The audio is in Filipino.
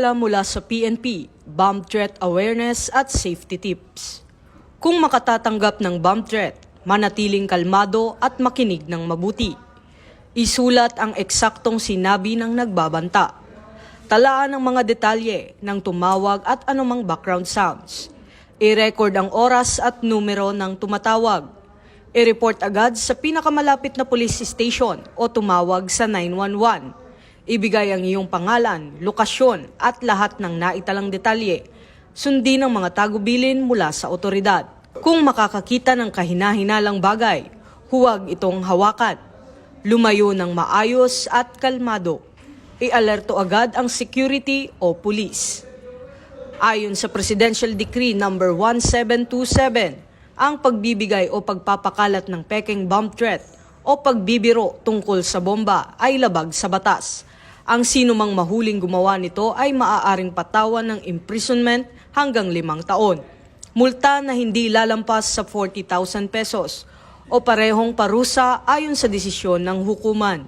Paalala mula sa PNP, Bomb Threat Awareness at Safety Tips. Kung makatatanggap ng bomb threat, manatiling kalmado at makinig ng mabuti. Isulat ang eksaktong sinabi ng nagbabanta. Talaan ang mga detalye ng tumawag at anumang background sounds. I-record ang oras at numero ng tumatawag. I-report agad sa pinakamalapit na police station o tumawag sa 911. Ibigay ang iyong pangalan, lokasyon at lahat ng naitalang detalye. Sundin ang mga tagubilin mula sa otoridad. Kung makakakita ng kahina-hinalang bagay, huwag itong hawakan. Lumayo ng maayos at kalmado. I-alerto agad ang security o pulis. Ayon sa Presidential Decree No. 1727, ang pagbibigay o pagpapakalat ng pekeng bomb threat o pagbibiro tungkol sa bomba ay labag sa batas. Ang sinumang mahuling gumawa nito ay maaaring patawan ng imprisonment hanggang 5 taon. Multa na hindi lalampas sa 40,000 pesos o parehong parusa ayon sa desisyon ng hukuman.